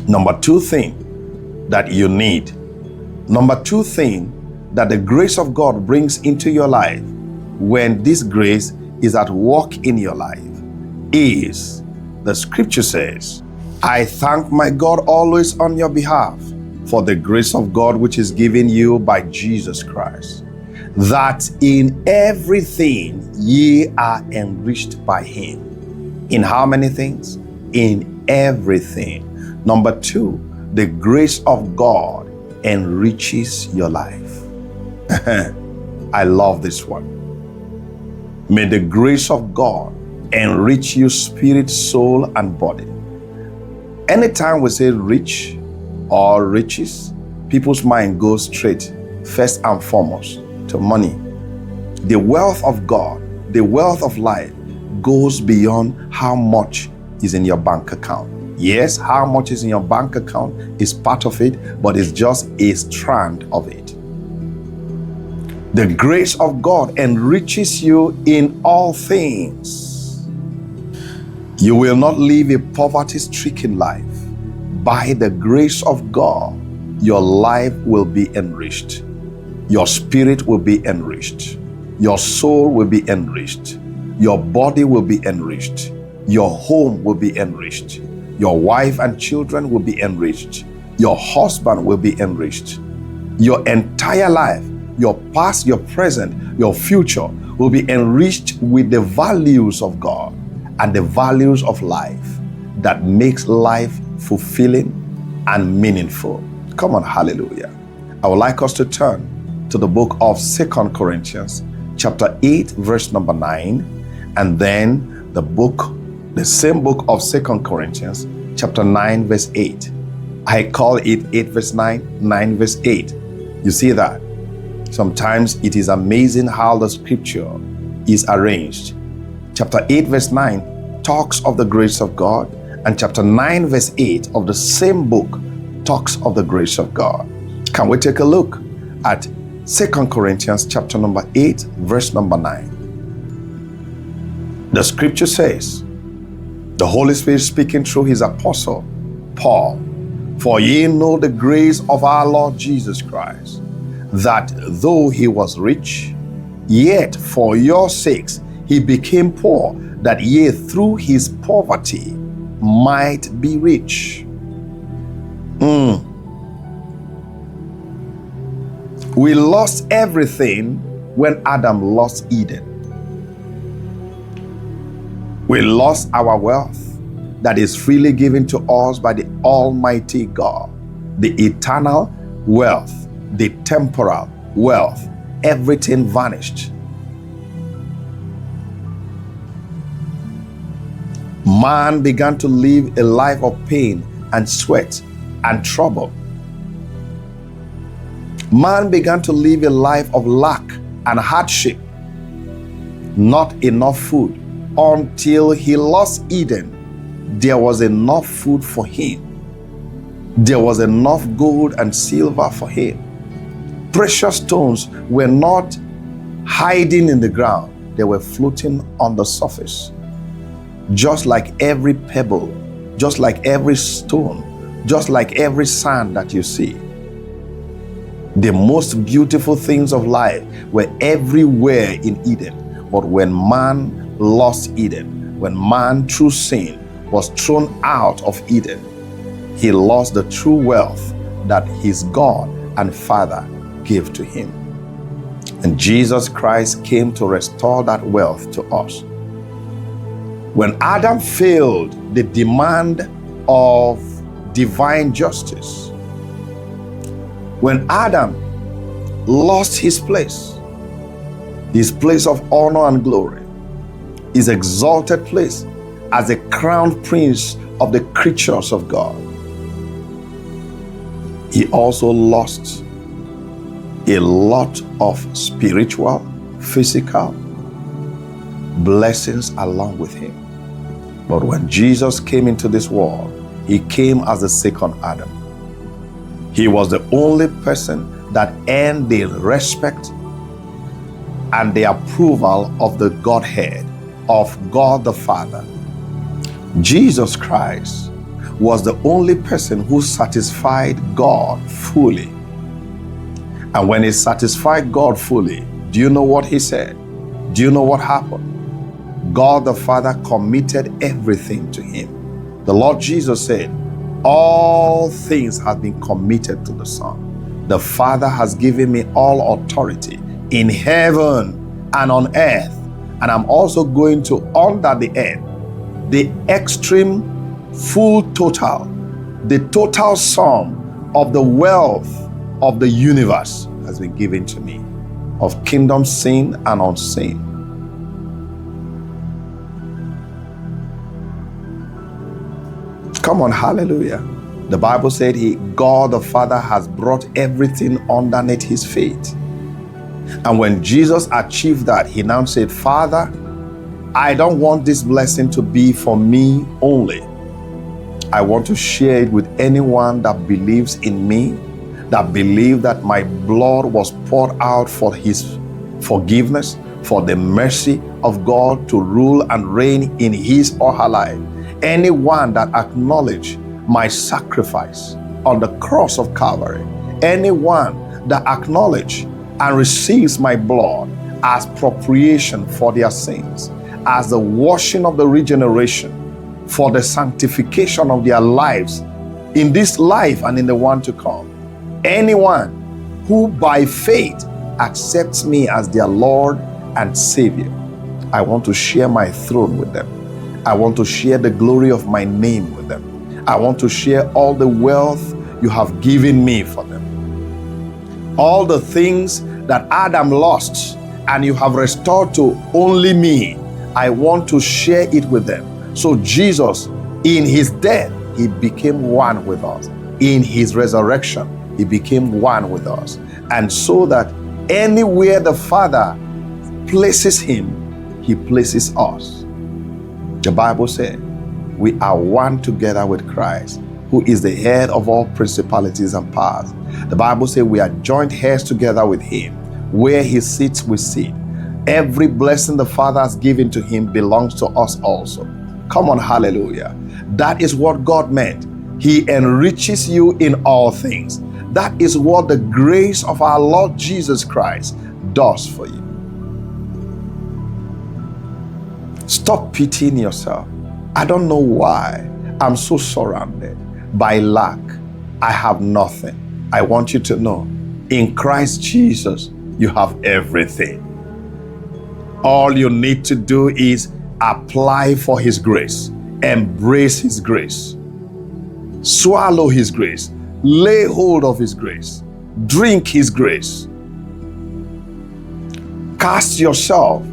Number two thing that you need, number two thing that the grace of God brings into your life when this grace is at work in your life is, the scripture says, I thank my God always on your behalf for the grace of God which is given you by Jesus Christ, that in everything ye are enriched by him. In how many things? In everything. Number two, the grace of God enriches your life. I love this one. May the grace of God enrich you spirit, soul, and body. Anytime we say rich or riches, people's mind goes straight, first and foremost, to money. The wealth of God, the wealth of life goes beyond how much is in your bank account. Yes, how much is in your bank account is part of it, but it's just a strand of it. The grace of God enriches you in all things. You will not live a poverty-stricken life. By the grace of God, your life will be enriched. Your spirit will be enriched. Your soul will be enriched. Your body will be enriched. Your home will be enriched. Your wife and children will be enriched. Your husband will be enriched. Your entire life, your past, your present, your future will be enriched with the values of God and the values of life that makes life fulfilling and meaningful. Come on, hallelujah. I would like us to turn to the book of 2 Corinthians chapter 8, verse number 9, and then the same book of 2 Corinthians chapter 9, verse 8. I call it 8 verse 9, 9 verse 8. You see that? Sometimes it is amazing how the scripture is arranged. Chapter 8 verse 9 talks of the grace of God, and chapter 9 verse 8 of the same book talks of the grace of God. Can we take a look at 2 Corinthians chapter number 8 verse number 9? The scripture says, the Holy Spirit speaking through his apostle Paul, for ye know the grace of our Lord Jesus Christ, that though he was rich, yet for your sakes he became poor, that ye through his poverty might be rich. We lost everything when Adam lost Eden. We lost our wealth that is freely given to us by the Almighty God, the eternal wealth, the temporal wealth. Everything vanished. Man began to live a life of pain and sweat and trouble. Man began to live a life of lack and hardship, not enough food. Until he lost Eden, there was enough food for him. There was enough gold and silver for him. Precious stones were not hiding in the ground, they were floating on the surface. Just like every pebble, just like every stone, just like every sand that you see. The most beautiful things of life were everywhere in Eden. But when man lost Eden, when man through sin was thrown out of Eden, he lost the true wealth that his God and Father gave to him. And Jesus Christ came to restore that wealth to us. When Adam failed the demand of divine justice, when Adam lost his place of honor and glory, his exalted place as a crowned prince of the creatures of God, he also lost a lot of spiritual, physical blessings along with him. But when Jesus came into this world, he came as the second Adam. He was the only person that earned the respect and the approval of the Godhead, of God the Father. Jesus Christ was the only person who satisfied God fully. And when he satisfied God fully, do you know what he said? Do you know what happened? God the Father committed everything to him. The Lord Jesus said, all things have been committed to the Son. The Father has given me all authority in heaven and on earth. And I'm also going to under the earth. The extreme, full total, the total sum of the wealth of the universe has been given to me, of kingdom seen and unseen. Come on, hallelujah. The Bible said God the Father has brought everything underneath his feet. And when Jesus achieved that, he now said, Father, I don't want this blessing to be for me only. I want to share it with anyone that believes in me, that believes that my blood was poured out for his forgiveness, for the mercy of God to rule and reign in his or her life. Anyone that acknowledges my sacrifice on the cross of Calvary, anyone that acknowledges and receives my blood as propitiation for their sins, as the washing of the regeneration, for the sanctification of their lives in this life and in the one to come. Anyone who by faith accepts me as their Lord and Savior, I want to share my throne with them. I want to share the glory of my name with them. I want to share all the wealth you have given me for them. All the things that Adam lost and you have restored to only me, I want to share it with them. So Jesus, in his death, he became one with us. In his resurrection, he became one with us. And so that anywhere the Father places him, he places us. The Bible said, we are one together with Christ, who is the head of all principalities and powers. The Bible says we are joint heirs together with him. Where he sits, we sit. Every blessing the Father has given to him belongs to us also. Come on, hallelujah. That is what God meant. He enriches you in all things. That is what the grace of our Lord Jesus Christ does for you. Stop pitying yourself. I don't know why I'm so surrounded by lack. I have nothing. I want you to know, in Christ Jesus, you have everything. All you need to do is apply for his grace, embrace his grace, swallow his grace, lay hold of his grace, drink his grace. Cast yourself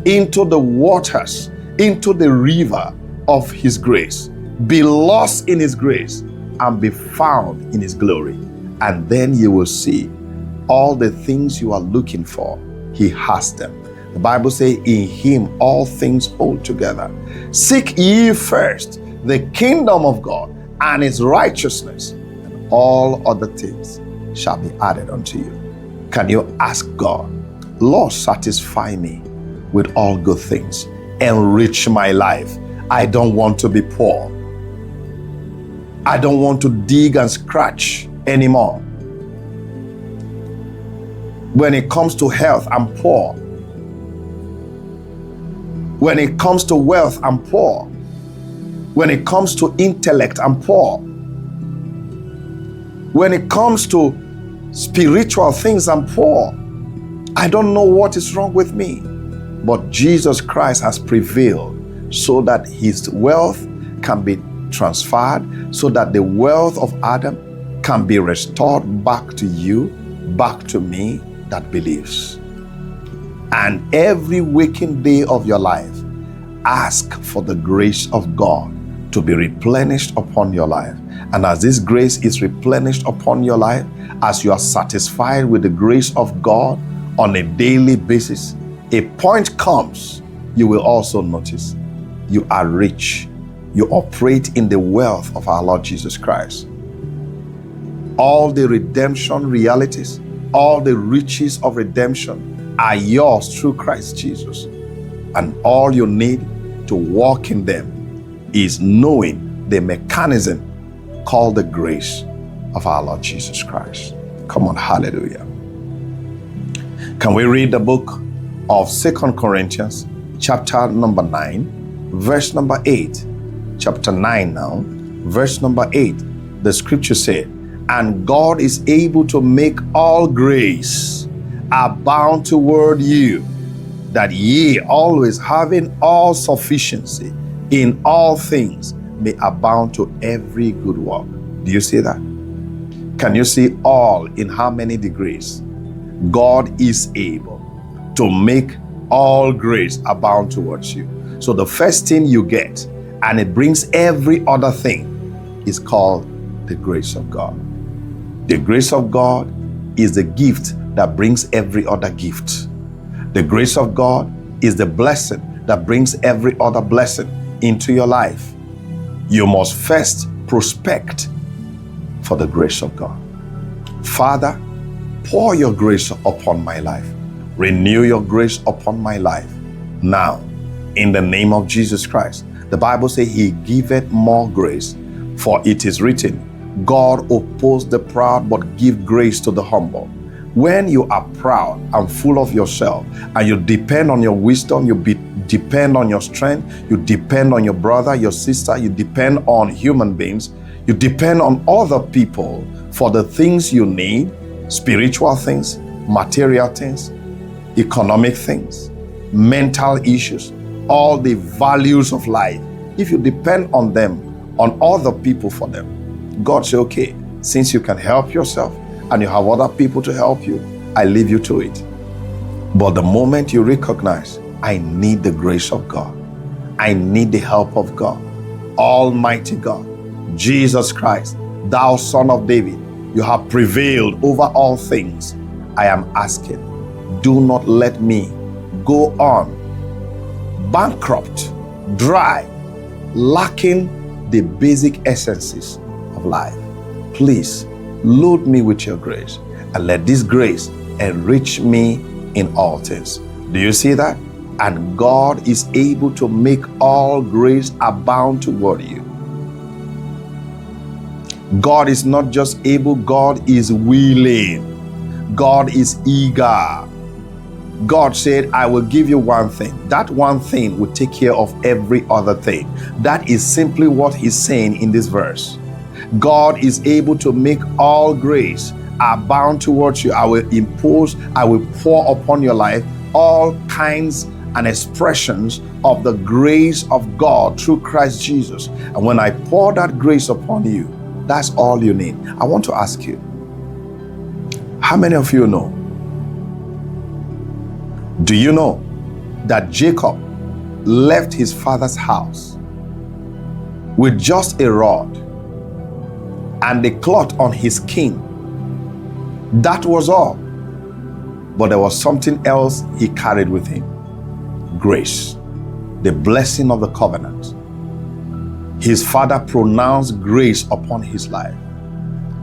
into the waters, into the river of his grace. Be lost in his grace and be found in his glory. And then you will see all the things you are looking for. He has them. The Bible says, in him all things hold together. Seek ye first the kingdom of God and his righteousness, and all other things shall be added unto you. Can you ask God, Lord, satisfy me with all good things. Enrich my life. I don't want to be poor. I don't want to dig and scratch anymore. When it comes to health, I'm poor. When it comes to wealth, I'm poor. When it comes to intellect, I'm poor. When it comes to spiritual things, I'm poor. I don't know what is wrong with me. But Jesus Christ has prevailed so that his wealth can be transferred, so that the wealth of Adam can be restored back to you, back to me that believes. And every waking day of your life, ask for the grace of God to be replenished upon your life. And as this grace is replenished upon your life, as you are satisfied with the grace of God on a daily basis, a point comes, you will also notice you are rich. You operate in the wealth of our Lord Jesus Christ. All the redemption realities, all the riches of redemption are yours through Christ Jesus. And all you need to walk in them is knowing the mechanism called the grace of our Lord Jesus Christ. Come on, hallelujah. Can we read the book of 2 Corinthians, chapter number 9, verse number 8? Chapter 9 now, verse number 8. The scripture said, and God is able to make all grace abound toward you, that ye, always having all sufficiency in all things, may abound to every good work. Do you see that? Can you see all in how many degrees? God is able to make all grace abound towards you. So the first thing you get, and it brings every other thing, is called the grace of God. The grace of God is the gift that brings every other gift. The grace of God is the blessing that brings every other blessing into your life. You must first prospect for the grace of God. Father, pour your grace upon my life. Renew your grace upon my life. Now, in the name of Jesus Christ. The Bible says he giveth more grace, for it is written, God opposes the proud, but give grace to the humble. When you are proud and full of yourself, and you depend on your wisdom, you depend on your strength, you depend on your brother, your sister, you depend on human beings, you depend on other people for the things you need, spiritual things, material things, economic things, mental issues, all the values of life. If you depend on them, on other people for them, God says, okay, since you can help yourself and you have other people to help you, I leave you to it. But the moment you recognize, I need the grace of God, I need the help of God, Almighty God, Jesus Christ, thou Son of David, you have prevailed over all things. I am asking, do not let me go on bankrupt, dry, lacking the basic essences of life. Please load me with your grace, and let this grace enrich me in all things. Do you see that? And God is able to make all grace abound toward you. God is not just able, God is willing. God is eager. God said, I will give you one thing. That one thing will take care of every other thing. That is simply what he's saying in this verse. God is able to make all grace abound towards you. I will pour upon your life all kinds and expressions of the grace of God through Christ Jesus. And when I pour that grace upon you, that's all you need. I want to ask you, how many of you know? Do you know that Jacob left his father's house with just a rod and the cloth on his skin? That was all. But there was something else he carried with him. Grace, the blessing of the covenant. His father pronounced grace upon his life.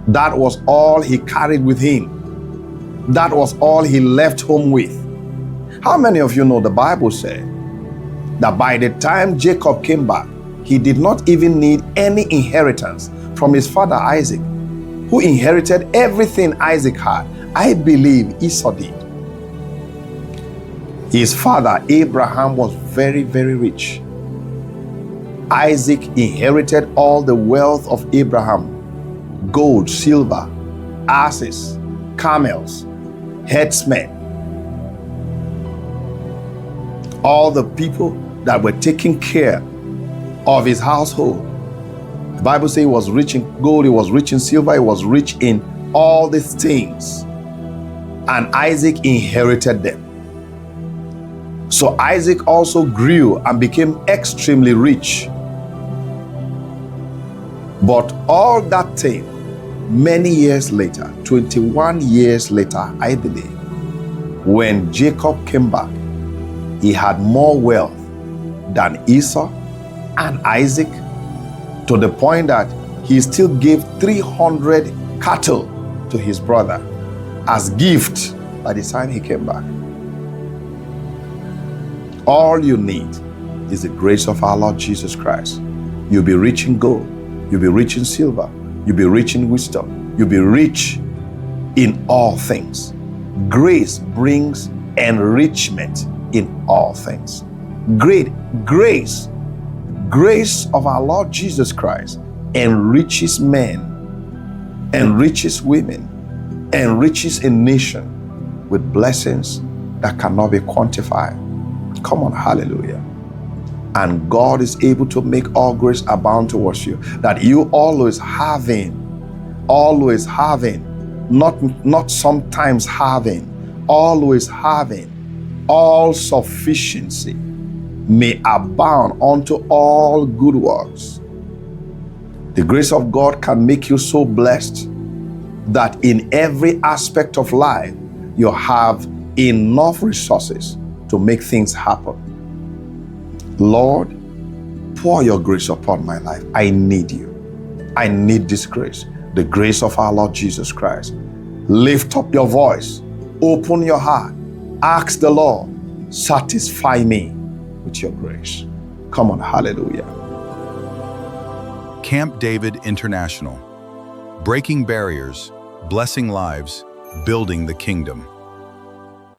That was all he carried with him. That was all he left home with. How many of you know the Bible said that by the time Jacob came back, he did not even need any inheritance from his father Isaac, who inherited everything Isaac had? I believe Esau did. His father Abraham was very, very rich. Isaac inherited all the wealth of Abraham: gold, silver, asses, camels, herdsmen. All the people that were taking care of his household. The Bible says he was rich in gold, he was rich in silver, he was rich in all these things. And Isaac inherited them. So Isaac also grew and became extremely rich. But all that thing, many years later, 21 years later, I believe, when Jacob came back, he had more wealth than Esau and Isaac, to the point that he still gave 300 cattle to his brother as gift by the time he came back. All you need is the grace of our Lord Jesus Christ. You'll be rich in gold. You'll be rich in silver. You'll be rich in wisdom. You'll be rich in all things. Grace brings enrichment in all things. Great grace of our Lord Jesus Christ enriches men, enriches women, enriches a nation with blessings that cannot be quantified. Come on, hallelujah. And God is able to make all grace abound towards you, that you always having, not sometimes having, always having all sufficiency may abound unto all good works. The grace of God can make you so blessed that in every aspect of life, you have enough resources to make things happen. Lord, pour your grace upon my life. I need you. I need this grace, the grace of our Lord Jesus Christ. Lift up your voice, open your heart, ask the Lord, satisfy me with your grace. Come on, hallelujah. Camp David International. Breaking barriers, blessing lives, building the kingdom.